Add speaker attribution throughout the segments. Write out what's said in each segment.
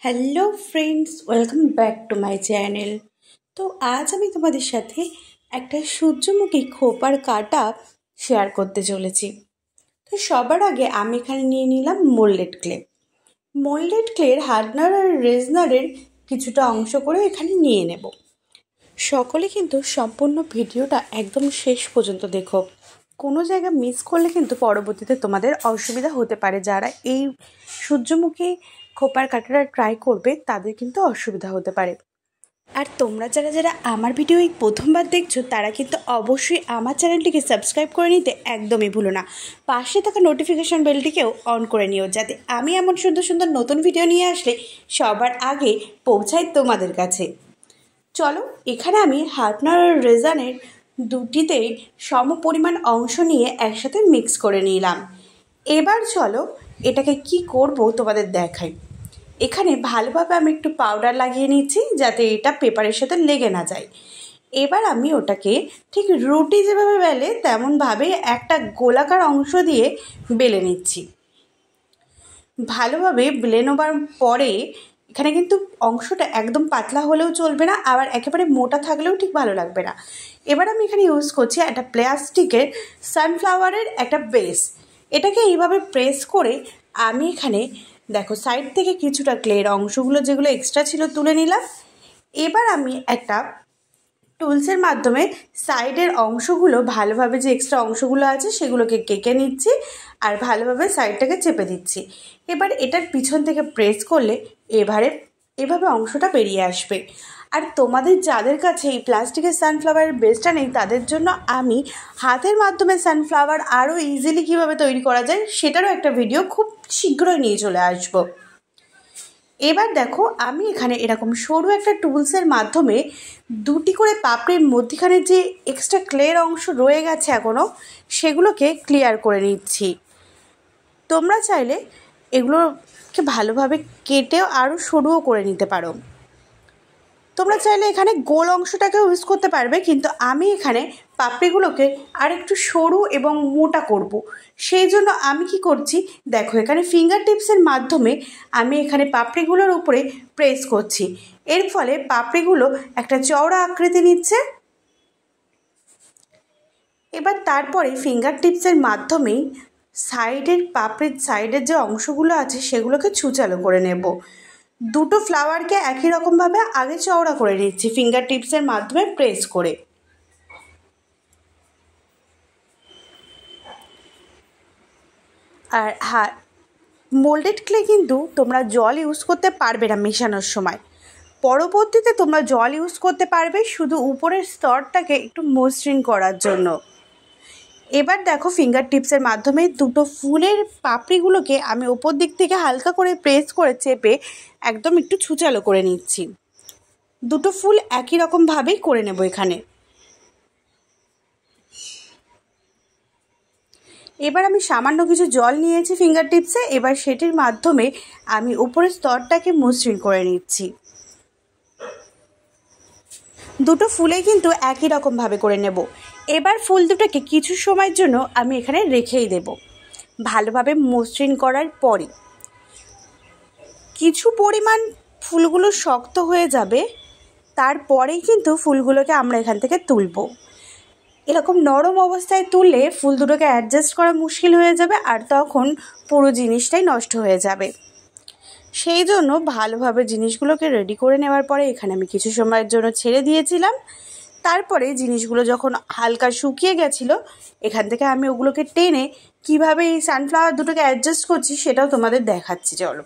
Speaker 1: Hello friends, welcome back to my channel. তো আজ আমি তোমাদের সাথে একটা সূর্যমুখী খোপার কাটা শেয়ার করতে চলেছি। তো সবার আগে আমি এখানে নিয়ে নিলাম মোল্ডেড ক্লে। মোল্ডেড ক্লের হার্ডনার আর রেজনারের কিছুটা অংশ করে এখানে নিয়ে নেব। সকলে কিন্তু সম্পূর্ণ ভিডিওটা একদম শেষ পর্যন্ত দেখো। কোনো জায়গা মিস করলে কিন্তু পরবর্তীতে তোমাদের অসুবিধা হতে পারে। যারা এই সূর্যমুখী খোপার কাটাটা ট্রাই করবে তাদের কিন্তু অসুবিধা হতে পারে। আর তোমরা যারা আমার ভিডিও এই প্রথমবার দেখছো তারা কিন্তু অবশ্যই আমার চ্যানেলটিকে সাবস্ক্রাইব করে নিতে একদমই ভুলো না। পাশে থাকা নোটিফিকেশন বেলটিকেও অন করে নিও, যাতে আমি এমন সুন্দর সুন্দর নতুন ভিডিও নিয়ে আসলে সবার আগে পৌঁছাই তোমাদের কাছে। চলো, এখানে আমি হার্ডনার আর রেজানের দুটিতেই সম পরিমাণ অংশ নিয়ে একসাথে মিক্স করে নিলাম। এবার চলো এটাকে কি করব তোমাদের দেখাই। এখানে ভালোভাবে আমি একটু পাউডার লাগিয়ে নিচ্ছি যাতে এটা পেপারের সাথে লেগে না যায়। এবার আমি ওটাকে ঠিক রুটি যেভাবে বেলে তেমনভাবে একটা গোলাকার অংশ দিয়ে বেলে নিচ্ছি। ভালোভাবে বেলে নেবার পরে এখানে কিন্তু অংশটা একদম পাতলা হলেও চলবে না, আবার একেবারে মোটা থাকলেও ঠিক ভালো লাগবে না। এবার আমি এখানে ইউজ করছি একটা প্লাস্টিকের সানফ্লাওয়ারের একটা বেস। এটাকে এইভাবে প্রেস করে আমি এখানে দেখো সাইড থেকে কিছুটা ক্লের অংশগুলো যেগুলো এক্সট্রা ছিল তুলে নিলাম। এবার আমি একটা টুলসের মাধ্যমে সাইডের অংশগুলো ভালোভাবে যে এক্সট্রা অংশগুলো আছে সেগুলোকে কেটে নিচ্ছি আর ভালোভাবে সাইডটাকে চেপে দিচ্ছি। এবার এটার পিছন থেকে প্রেস করলে এভাবে অংশটা বেরিয়ে আসবে। আর তোমাদের যাদের কাছে এই প্লাস্টিকের সানফ্লাওয়ারের বেসটা নেই তাদের জন্য আমি হাতের মাধ্যমে সানফ্লাওয়ার আরও ইজিলি কীভাবে তৈরি করা যায় সেটারও একটা ভিডিও খুব শীঘ্রই নিয়ে চলে আসবো। এবার দেখো আমি এখানে এরকম সরু একটা টুলসের মাধ্যমে দুটি করে পাপড়ির মধ্যখানে যে এক্সট্রা ক্লের অংশ রয়ে গেছে এখনও সেগুলোকে ক্লিয়ার করে নিচ্ছি। তোমরা চাইলে এগুলোকে ভালোভাবে কেটেও আরও সরুও করে নিতে পারো। তোমরা চাইলে এখানে গোল অংশটাকেও ইউজ করতে পারবে, কিন্তু আমি এখানে পাপড়িগুলোকে আর একটু সরু এবং মোটা করব। সেই জন্য আমি কি করছি দেখো, এখানে ফিঙ্গার টিপসের মাধ্যমে আমি এখানে পাপড়িগুলোর উপরে প্রেস করছি। এর ফলে পাপড়িগুলো একটা চওড়া আকৃতি নিচ্ছে। এবার তারপরে ফিঙ্গার টিপসের মাধ্যমেই পাপড়ির সাইডের যে অংশগুলো আছে সেগুলোকে ছুচালো করে নেব। দুটো ফ্লাওয়ারকে একই রকমভাবে আগে চওড়া করে নিচ্ছি ফিঙ্গার টিপসের মাধ্যমে প্রেস করে। আর হ্যাঁ, মোল্ডেড ক্লে কিন্তু তোমরা জল ইউজ করতে পারবে না মেশানোর সময়। পরবর্তীতে তোমরা জল ইউজ করতে পারবে শুধু উপরের স্তরটাকে একটু মসৃণ করার জন্য। এবার দেখো ফিঙ্গার টিপসের মাধ্যমে দুটো ফুলের পাপড়িগুলোকে আমি ওপর দিক থেকে হালকা করে প্রেস করে চেপে একদম একটু ছুচালো করে নিচ্ছি। দুটো ফুল একই রকমভাবেই করে নেব এখানে। এবার আমি সামান্য কিছু জল নিয়েছি ফিঙ্গার টিপসে, এবার সেটির মাধ্যমে আমি উপরের স্তরটাকে মসৃণ করে নিচ্ছি। দুটো ফুলে কিন্তু একই রকমভাবে করে নেব। এবার ফুল দুটোকে কিছু সময়ের জন্য আমি এখানে রেখেই দেব। ভালোভাবে মসৃণ করার পরে কিছু পরিমাণ ফুলগুলো শক্ত হয়ে যাবে, তারপরেই কিন্তু ফুলগুলোকে আমরা এখান থেকে তুলব। এরকম নরম অবস্থায় তুললে ফুল দুটোকে অ্যাডজাস্ট করা মুশকিল হয়ে যাবে আর তখন পুরো জিনিসটাই নষ্ট হয়ে যাবে। সেই জন্য ভালোভাবে জিনিসগুলোকে রেডি করে নেওয়ার পরে এখানে আমি কিছু সময়ের জন্য ছেড়ে দিয়েছিলাম। তারপরে জিনিসগুলো যখন হালকা শুকিয়ে গেছিলো এখান থেকে আমি ওগুলোকে টেনে কিভাবে এই সানফ্লাওয়ার দুটোকে অ্যাডজাস্ট করছি সেটাও তোমাদের দেখাচ্ছি। চলো,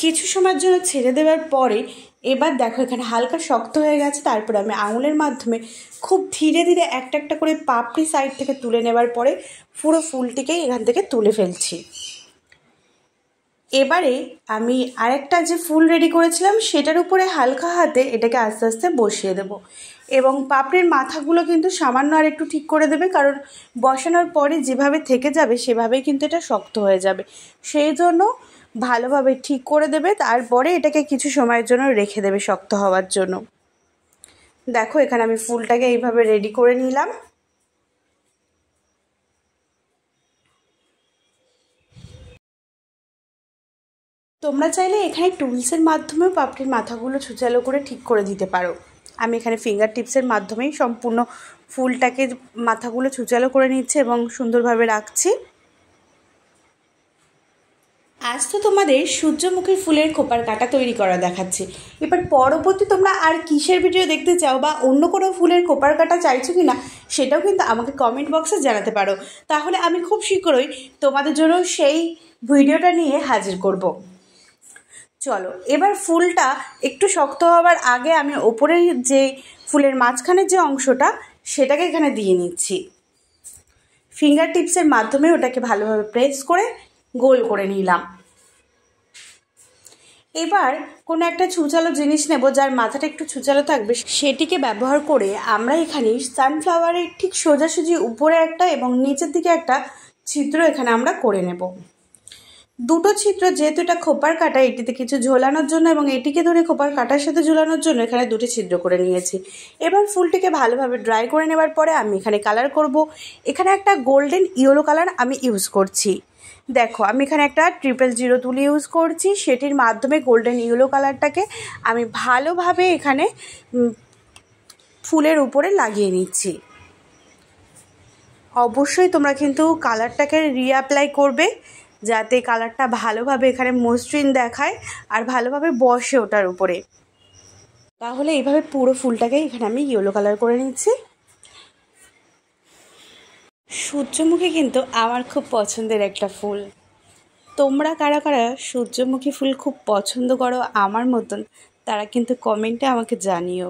Speaker 1: কিছু সময়ের জন্য ছেড়ে দেওয়ার পরে এবার দেখো এখানে হালকা শক্ত হয়ে গেছে। তারপরে আমি আঙুলের মাধ্যমে খুব ধীরে ধীরে একটা একটা করে পাপড়ি সাইড থেকে তুলে নেবার পরে পুরো ফুলটিকেই এখান থেকে তুলে ফেলছি। এবারে আমি আরেকটা যে ফুল রেডি করেছিলাম সেটার উপরে হালকা হাতে এটাকে আস্তে আস্তে বসিয়ে দেব এবং পাপড়ির মাথাগুলো কিন্তু সামান্য আর একটু ঠিক করে দেবে, কারণ বসানোর পরে যেভাবে থেকে যাবে সেভাবেই কিন্তু এটা শক্ত হয়ে যাবে। সেই জন্য ভালোভাবে ঠিক করে দেবে, তারপরে এটাকে কিছু সময়ের জন্য রেখে দেবে শক্ত হওয়ার জন্য। দেখো এখানে আমি ফুলটাকে এইভাবে রেডি করে নিলাম। তোমরা চাইলে এখানে টুলসের মাধ্যমেও পাপড়ির মাথাগুলো ছুচালো করে ঠিক করে দিতে পারো। আমি এখানে ফিঙ্গার টিপসের মাধ্যমেই সম্পূর্ণ ফুলটাকে মাথাগুলো ছুচালো করে নিচ্ছি এবং সুন্দরভাবে রাখছি। আজ তো তোমাদের সূর্যমুখী ফুলের খোপার কাটা তৈরি করা দেখাচ্ছি। এবার পরবর্তী তোমরা আর কিসের ভিডিও দেখতে চাও বা অন্য কোনো ফুলের খোপার কাটা চাইছো কি না সেটাও কিন্তু আমাকে কমেন্ট বক্সে জানাতে পারো। তাহলে আমি খুব শীঘ্রই তোমাদের জন্য সেই ভিডিওটা নিয়ে হাজির করব। চলো, এবার ফুলটা একটু শক্ত হওয়ার আগে আমি ওপরের যে ফুলের মাঝখানের যে অংশটা সেটাকে এখানে দিয়ে নিচ্ছি। ফিঙ্গার টিপসের মাধ্যমে ওটাকে ভালোভাবে প্রেস করে গোল করে নিলাম। এবার কোনো একটা ছুচালো জিনিস নেব যার মাথাটা একটু ছুচালো থাকবে, সেটিকে ব্যবহার করে আমরা এখানে সানফ্লাওয়ারের ঠিক সোজাসুজি উপরে একটা এবং নিচের দিকে একটা ছিদ্র এখানে আমরা করে নেব। দুটো ছিদ্র, যেহেতু এটা খোপার কাটা, এটিতে কিছু ঝোলানোর জন্য এবং এটিকে ধরে খোপার কাটার সাথে ঝোলানোর জন্য এখানে দুটি ছিদ্র করে নিয়েছি। এবার ফুলটিকে ভালোভাবে ড্রাই করে নেবার পরে আমি এখানে কালার করব। এখানে একটা গোল্ডেন ইয়েলো কালার আমি ইউজ করছি। দেখো, আমি এখানে একটা 000 তুলি ইউজ করছি, সেটির মাধ্যমে গোল্ডেন ইয়েলো কালারটাকে আমি ভালোভাবে এখানে ফুলের উপরে লাগিয়ে নিচ্ছি। অবশ্যই তোমরা কিন্তু কালারটাকে রিঅ্যাপ্লাই করবে যাতে কালারটা ভালোভাবে এখানে মসৃণ দেখায় আর ভালোভাবে বসে ওটার উপরে। তাহলে এইভাবে পুরো ফুলটাকে এখানে আমি ইয়েলো কালার করে নিচ্ছি। সূর্যমুখী কিন্তু আমার খুব পছন্দের একটা ফুল। তোমরা কারা কারা সূর্যমুখী ফুল খুব পছন্দ করো আমার মতন, তারা কিন্তু কমেন্টে আমাকে জানিও।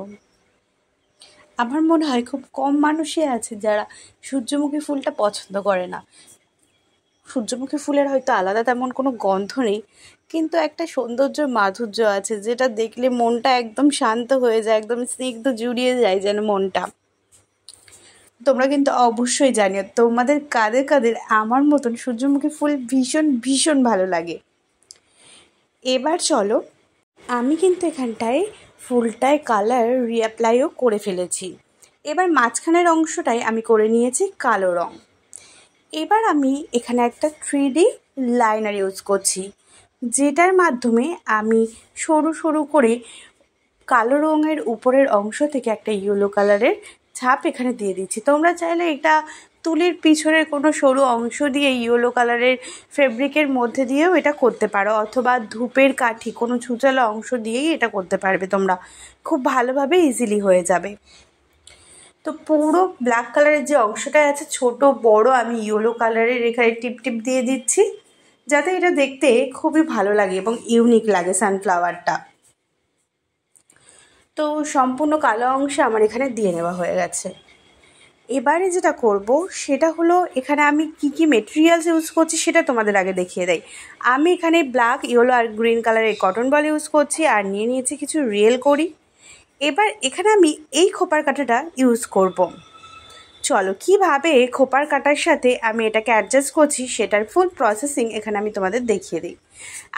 Speaker 1: আমার মনে হয় খুব কম মানুষই আছে যারা সূর্যমুখী ফুলটা পছন্দ করে না। সূর্যমুখী ফুলের হয়তো আলাদা তেমন কোনো গন্ধ নেই, কিন্তু একটা সৌন্দর্য মাধুর্য আছে যেটা দেখলে মনটা একদম শান্ত হয়ে যায়, একদম স্নিগ্ধ জুড়িয়ে যায় যেন মনটা। তোমরা কিন্তু অবশ্যই জানিও তোমাদের কাদের কাদের আমার মতন সূর্যমুখী ফুল ভীষণ ভীষণ ভালো লাগে। এবার চলো, আমি কিন্তু এখানটায় ফুলটায় কালার রিঅ্যাপ্লাইও করে ফেলেছি। এবার মাঝখানের অংশটায় আমি করে নিয়েছি কালো রং। এবার আমি এখানে একটা 3D লাইনার ইউজ করছি, যেটার মাধ্যমে আমি সরু সরু করে কালো রঙের উপরের অংশ থেকে একটা ইয়েলো কালারের ছাপ এখানে দিয়ে দিচ্ছি। তোমরা চাইলে এটা তুলির পিছনের কোনো সরু অংশ দিয়ে ইয়েলো কালারের ফেব্রিকের মধ্যে দিয়েও এটা করতে পারো, অথবা ধূপের কাঠি কোনো ছুচালো অংশ দিয়েই এটা করতে পারবে তোমরা, খুব ভালোভাবে ইজিলি হয়ে যাবে। তো পুরো ব্ল্যাক কালারের যে অংশটা আছে ছোট বড় আমি ইয়েলো কালারের এখানে টিপ টিপ দিয়ে দিচ্ছি, যাতে এটা দেখতে খুবই ভালো লাগে এবং ইউনিক লাগে সানফ্লাওয়ারটা। তো সম্পূর্ণ কালো অংশে আমার এখানে দিয়ে নেওয়া হয়ে গেছে। এবারে যেটা করব সেটা হলো, এখানে আমি কি মেটেরিয়ালস ইউজ করছি সেটা তোমাদের আগে দেখিয়ে দেই। আমি এখানে ব্ল্যাক, ইয়েলো আর গ্রিন কালারের কটন বল ইউজ করছি আর নিয়ে নিয়েছি কিছু রিয়েল কড়ি। এবার এখানে আমি এই খোপার কাঁটাটা ইউজ করব। চলো, কিভাবে খোপার কাঁটার সাথে আমি এটাকে অ্যাডজাস্ট করছি সেটার ফুল প্রসেসিং এখানে আমি তোমাদের দেখিয়ে দিই।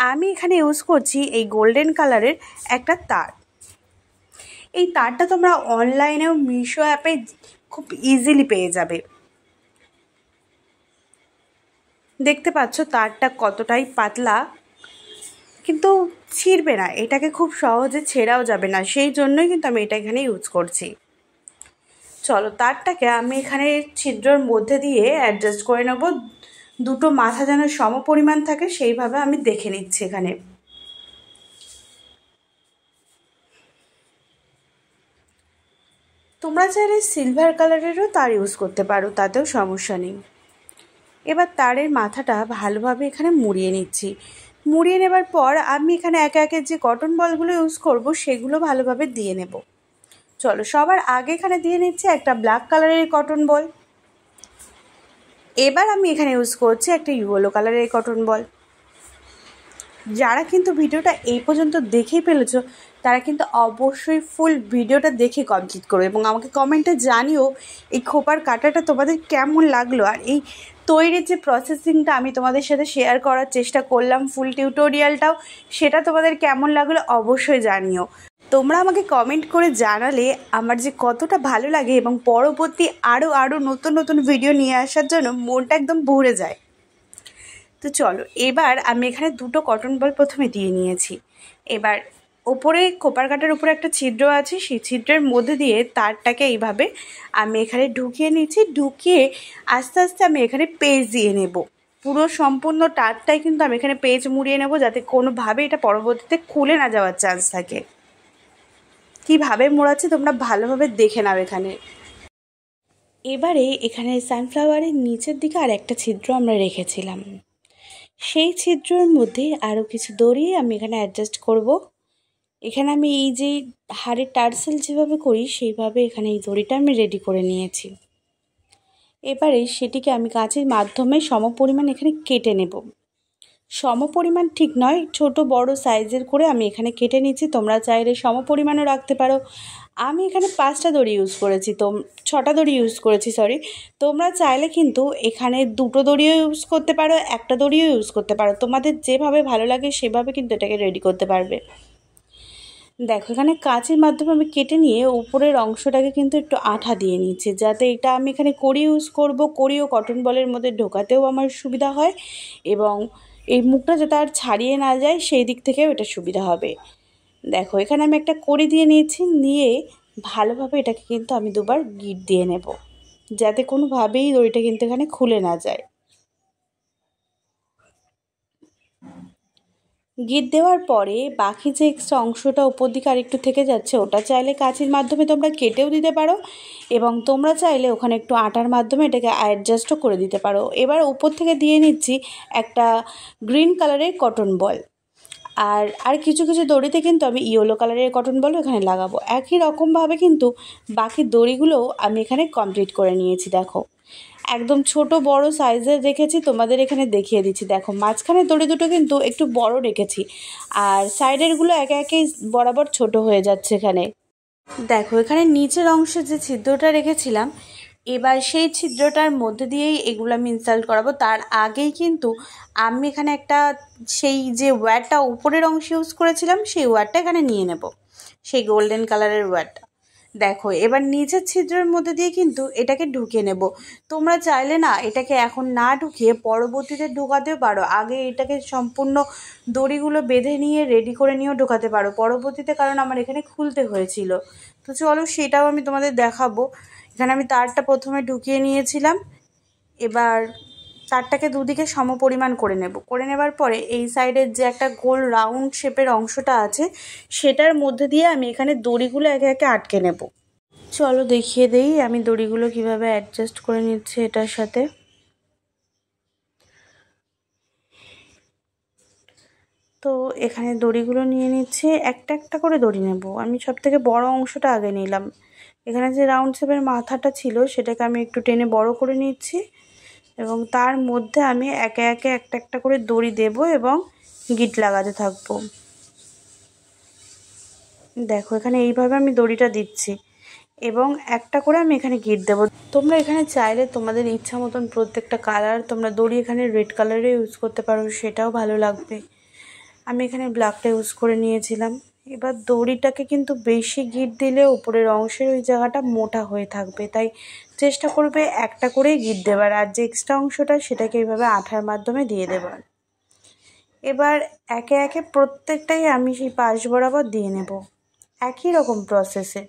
Speaker 1: আমি এখানে ইউজ করছি এই গোল্ডেন কালারের একটা তার। এই তারটা তোমরা অনলাইনেও মিশো অ্যাপে খুব ইজিলি পেয়ে যাবে। দেখতে পাচ্ছ তারটা কতটাই পাতলা, কিন্তু ছিঁড়বে না, এটাকে খুব সহজে ছেঁড়াও যাবে না, সেই জন্যই কিন্তু আমি এটা এখানে ইউজ করছি। চলো, তারটাকে আমি এখানে ছিদ্রের মধ্যে দিয়ে অ্যাডজাস্ট করে নেব। দুটো মাথা যেন সম পরিমাণ থাকে সেইভাবে আমি দেখে নিচ্ছি এখানে। তোমরা চাইলে সিলভার কালারেরও তার ইউজ করতে পারো, তাতেও সমস্যা নেই। এবার তারের মাথাটা ভালোভাবে এখানে মুড়িয়ে নিচ্ছি। মুড়িয়ে নেবার পর আমি এখানে একে একে যে কটন বলগুলো ইউজ করব সেগুলো ভালোভাবে দিয়ে নেব। চলো, সবার আগে এখানে দিয়ে নিচ্ছি একটা ব্ল্যাক কালারের কটন বল। এবার আমি এখানে ইউজ করছি একটা ইয়েলো কালারের কটন বল। যারা কিন্তু ভিডিওটা এই পর্যন্ত দেখেই ফেলেছো তারা কিন্তু অবশ্যই ফুল ভিডিওটা দেখে কমপ্লিট করো এবং আমাকে কমেন্টে জানিও এই খোপার কাটাটা তোমাদের কেমন লাগলো। আর এই তৈরির যে প্রসেসিংটা আমি তোমাদের সাথে শেয়ার করার চেষ্টা করলাম, ফুল টিউটোরিয়ালটাও, সেটা তোমাদের কেমন লাগলো অবশ্যই জানিও। তোমরা আমাকে কমেন্ট করে জানালে আমার যে কতটা ভালো লাগে এবং পরবর্তী আরও নতুন নতুন ভিডিও নিয়ে আসার জন্য মনটা একদম ভরে যায়। তো চলো, এবার আমি এখানে দুটো কটন বল প্রথমে দিয়ে নিয়েছি। এবার ওপরে কোপার কাটার উপরে একটা ছিদ্র আছে, সেই ছিদ্রের মধ্যে দিয়ে তারটাকে এইভাবে আমি এখানে ঢুকিয়ে নিচ্ছি। ঢুকিয়ে আস্তে আস্তে আমি এখানে পেজ দিয়ে নেব। পুরো সম্পূর্ণ তারটাই কিন্তু আমি এখানে পেজ মুড়িয়ে নেব, যাতে কোনোভাবে এটা পরবর্তীতে খুলে না যাওয়ার চান্স থাকে। কীভাবে মোড়াচ্ছি তোমরা ভালোভাবে দেখে নাও এখানে। এবারে এখানে সানফ্লাওয়ারের নিচের দিকে আর একটা ছিদ্র আমরা রেখেছিলাম, সেই ছিদ্রের মধ্যে আরও কিছু দড়ি আমি এখানে অ্যাডজাস্ট করব। এখানে আমি এই যে হাড়ের টার্সেল যেভাবে করি সেইভাবে এখানে এই দড়িটা আমি রেডি করে নিয়েছি। এবারে সেটিকে আমি কাঁচির মাধ্যমে সমপরিমাণ এখানে কেটে নেব। সমপরিমাণ ঠিক নয়, ছোট বড় সাইজের করে আমি এখানে কেটে নিচ্ছি। তোমরা চাইলে সমপরিমাণও রাখতে পারো। আমি এখানে 5টা দড়ি ইউজ করেছি, 6টা দড়ি ইউজ করেছি সরি। তোমরা চাইলে কিন্তু এখানে 2টো দড়িও ইউজ করতে পারো, একটা দড়িও ইউজ করতে পারো। তোমাদের যেভাবে ভালো লাগে সেভাবে কিন্তু এটাকে রেডি করতে পারবে। দেখো এখানে কাঁচির মাধ্যমে আমি কেটে নিয়ে উপরের অংশটাকে কিন্তু একটু আঠা দিয়ে নিচ্ছি, যাতে এটা আমি এখানে কড়ি ইউজ করব। কড়ি ও কটন বলের মধ্যে ঢোকাতেও আমার সুবিধা হয়, এবং এই মুখটা যাতে আর ছাড়িয়ে না যায় সেই দিক থেকেও এটা সুবিধা হবে। দেখো এখানে আমি একটা কড়ি দিয়ে নিয়েছি, নিয়ে ভালোভাবে এটাকে কিন্তু আমি দুবার গিট দিয়ে নেব, যাতে কোনোভাবেই দড়িটা কিন্তু এখানে খুলে না যায়। গিট দেওয়ার পরে বাকি যে এক্সট্রা অংশটা উপর দিকে আরেকটু থেকে যাচ্ছে, ওটা চাইলে কাঁচির মাধ্যমে তোমরা কেটেও দিতে পারো, এবং তোমরা চাইলে ওখানে একটু আটার মাধ্যমে এটাকে অ্যাডজাস্টও করে দিতে পারো। এবার উপর থেকে দিয়ে নিচ্ছি একটা গ্রিন কালারের কটন বল, আর কিছু কিছু দড়িতে কিন্তু আমি ইয়েলো কালারের কটন বলও এখানে লাগাবো। একই রকমভাবে কিন্তু বাকি দড়িগুলোও আমি এখানে কমপ্লিট করে নিয়েছি। দেখো একদম ছোট বড় সাইজের রেখেছি, তোমাদের এখানে দেখিয়ে দিচ্ছি। দেখো মাঝখানে দড়ি দুটো কিন্তু একটু বড় রেখেছি, আর সাইডেরগুলো একে একে বরাবর ছোট হয়ে যাচ্ছে এখানে। দেখো এখানে নিচের অংশে যে ছিদ্রটা রেখেছিলাম, এবার সেই ছিদ্রটার মধ্যে দিয়েই এগুলো আমি ইনস্টল করাবো। তার আগেই কিন্তু আমি এখানে একটা সেই যে ওয়্যারটা উপরের অংশে ইউজ করেছিলাম, সেই ওয়্যারটা এখানে নিয়ে নেব, সেই গোল্ডেন কালারের ওয়্যারটা। দেখো এবার নিচের ছিদ্রের মধ্যে দিয়ে কিন্তু এটাকে ঢুকিয়ে নেব। তোমরা চাইলে না এটাকে এখন না ঢুকিয়ে পরবর্তীতে ঢোকাতেও পারো, আগে এটাকে সম্পূর্ণ দড়িগুলো বেঁধে নিয়ে রেডি করে নিয়েও ঢোকাতে পারো পরবর্তীতে, কারণ আমার এখানে খুলতে হয়েছিল। তো চলো সেটাও আমি তোমাদের দেখাবো। এখানে আমি তারটা প্রথমে ঢুকিয়ে নিয়েছিলাম, এবার তারটাকে দুদিকে সমপরিমাণ করে নেব। করে নেবার পরে এই সাইডের যে একটা গোল রাউন্ড শেপের অংশটা আছে, সেটার মধ্যে দিয়ে আমি এখানে দড়িগুলো একে একে আটকে নেব। চলো দেখিয়ে দেই আমি দড়িগুলো কিভাবে অ্যাডজাস্ট করে নিচ্ছি এটার সাথে। তো এখানে দড়িগুলো নিয়ে নিচ্ছি, একটা একটা করে দড়ি নেব। আমি সব থেকে বড় অংশটা আগে নিলাম। এখানে যে রাউন্ড শেপের মাথাটা ছিল সেটাকে আমি একটু টেনে বড় করে নিচ্ছি, এবং তার মধ্যে আমি একে একে একটা একটা করে দড়ি দেব এবং গিট লাগাতে থাকবো। দেখো এখানে এইভাবে আমি দড়িটা দিচ্ছি, এবং একটা করে আমি এখানে গিট দেবো। তোমরা এখানে চাইলে তোমাদের ইচ্ছা মতন প্রত্যেকটা কালার তোমরা দড়ি এখানে রেড কালারে ইউজ করতে পারো, সেটাও ভালো লাগবে। আমি এখানে ব্ল্যাকটা ইউজ করে নিয়েছিলাম। এবার দড়িটাকে কিন্তু বেশি গিট দিলে উপরের অংশের ওই জায়গাটা মোটা হয়ে থাকবে, তাই চেষ্টা করবে একটা করেই গিট দেবার, আর যে এক্সট্রা অংশটা সেটাকে এইভাবে আঠার মাধ্যমে দিয়ে দেবার। এবার একে একে প্রত্যেকটাই আমি সেই পাশ বরাবর দিয়ে নেব, একই রকম প্রসেসে।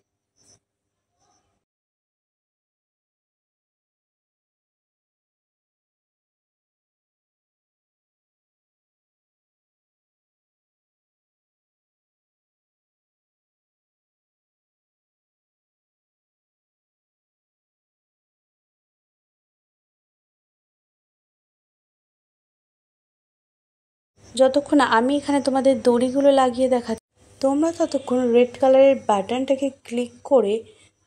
Speaker 1: যতক্ষণ আমি এখানে তোমাদের দড়িগুলো লাগিয়ে দেখাচ্ছি, তোমরা ততক্ষণ রেড কালারের বাটনটাকে ক্লিক করে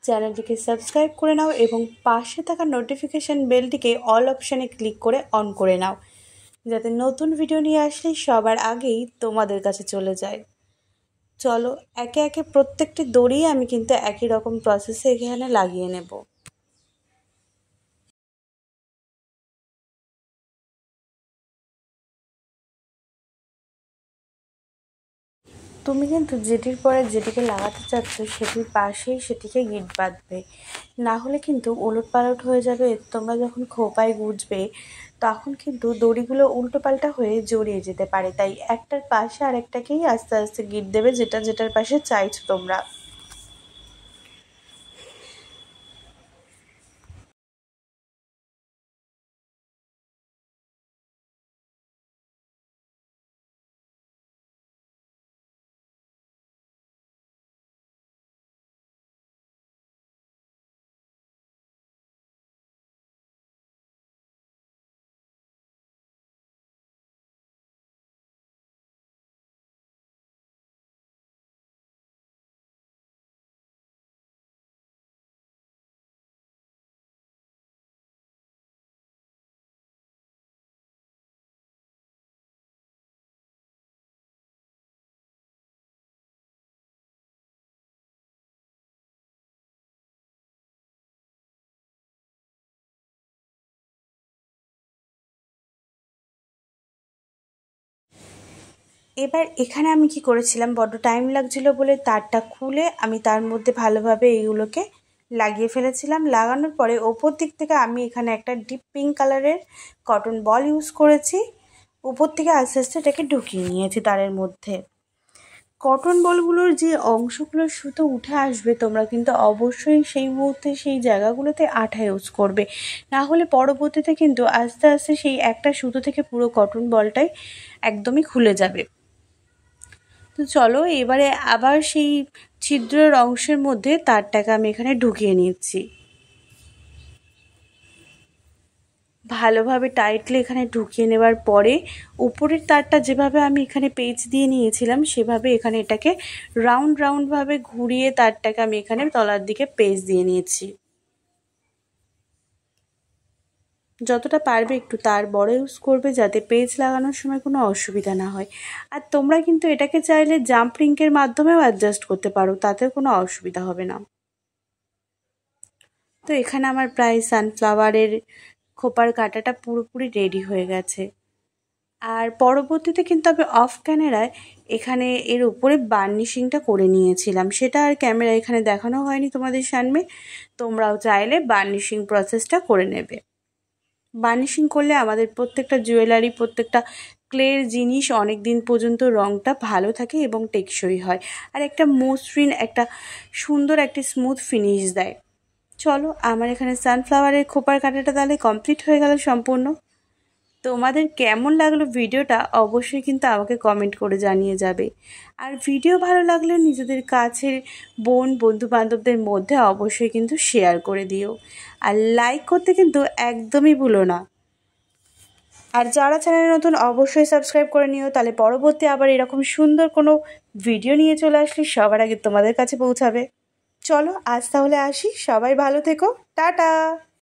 Speaker 1: চ্যানেলটিকে সাবস্ক্রাইব করে নাও, এবং পাশে থাকা নোটিফিকেশান বেলটিকে অল অপশানে ক্লিক করে অন করে নাও, যাতে নতুন ভিডিও নিয়ে আসলেই সবার আগেই তোমাদের কাছে চলে যায়। চলো একে একে প্রত্যেকটি দড়ি আমি কিন্তু একই রকম প্রসেসে এখানে লাগিয়ে নেব। তুমি কিন্তু যেটির পরে যেটিকে লাগাতে চাচ্ছ সেটির পাশেই সেটিকে গিট বাঁধবে, না হলে কিন্তু ওলটপালট হয়ে যাবে। তোমরা যখন খোঁপায় গুঁজবে তখন কিন্তু দড়িগুলো উল্টোপাল্টা হয়ে জড়িয়ে যেতে পারে, তাই একটার পাশে আর একটাকেই আস্তে আস্তে গিট দেবে, যেটার পাশে চাইছো তোমরা। এবার এখানে আমি কি করেছিলাম, বড্ড টাইম লাগছিল বলে তারটা খুলে আমি তার মধ্যে ভালোভাবে এইগুলোকে লাগিয়ে ফেলেছিলাম। লাগানোর পরে ওপর দিক থেকে আমি এখানে একটা ডিপ পিঙ্ক কালারের কটন বল ইউজ করেছি, উপর থেকে আস্তে আস্তে এটাকে ঢুকিয়ে নিয়েছি তারের মধ্যে। কটন বলগুলোর যে অংশগুলো সুতো উঠে আসবে, তোমরা কিন্তু অবশ্যই সেই মুহূর্তে সেই জায়গাগুলোতে আঠা ইউজ করবে, না হলে পরবর্তীতে কিন্তু আস্তে আস্তে সেই একটা সুতো থেকে পুরো কটন বলটাই একদমই খুলে যাবে। তো চলো এবারে আবার সেই ছিদ্রের অংশের মধ্যে তারটাকে আমি এখানে ঢুকিয়ে নিচ্ছি। ভালোভাবে টাইটলি এখানে ঢুকিয়ে নেওয়ার পরে উপরের তারটা যেভাবে আমি এখানে পেঁচ দিয়ে নিয়েছিলাম সেভাবে এখানে এটাকে রাউন্ডভাবে ঘুরিয়ে তারটাকে আমি এখানে তলার দিকে পেঁচ দিয়ে নিয়েছি। যতটা পারবে একটু তার বড় ইউজ করবে, যাতে পেজ লাগানোর সময় কোনো অসুবিধা না হয়। আর তোমরা কিন্তু এটাকে চাইলে জাম্প রিংকের মাধ্যমেও অ্যাডজাস্ট করতে পারো, তাতে কোনো অসুবিধা হবে না। তো এখানে আমার প্রায় সানফ্লাওয়ারের খোপার কাটাটা পুরোপুরি রেডি হয়ে গেছে। আর পরবর্তীতে কিন্তু আমি অফ ক্যামেরায় এখানে এর উপরে বার্নিশিংটা করে নিয়েছিলাম, সেটা আর ক্যামেরা এখানে দেখানো হয়নি তোমাদের সামনে। তোমরাও চাইলে বার্নিশিং প্রসেসটা করে নেবে। বার্নিশিং করলে আমাদের প্রত্যেকটা জুয়েলারি, প্রত্যেকটা ক্লের জিনিস অনেক দিন পর্যন্ত রঙটা ভালো থাকে এবং টেকসই হয়, আর একটা মসৃণ, একটা সুন্দর, একটা স্মুথ ফিনিশ দেয়। চলো আমার এখানে সানফ্লাওয়ারের খোপার কাটাটা তাহলে কমপ্লিট হয়ে গেল সম্পূর্ণ। তোমাদের কেমন লাগলো ভিডিওটা অবশ্যই কিন্তু আমাকে কমেন্ট করে জানিয়ে যাবে। আর ভিডিও ভালো লাগলে নিজেদের কাছের বন্ধু বান্ধবদের মধ্যে অবশ্যই কিন্তু শেয়ার করে দিও, আর লাইক করতে কিন্তু একদমই ভুলো না। আর যারা চ্যানেলে নতুন অবশ্যই সাবস্ক্রাইব করে নিও, তাহলে পরবর্তী আবার এরকম সুন্দর কোনো ভিডিও নিয়ে চলে আসলে সবার আগে তোমাদের কাছে পৌঁছাবে। চলো আজ তাহলে আসি, সবাই ভালো থেকো, টাটা।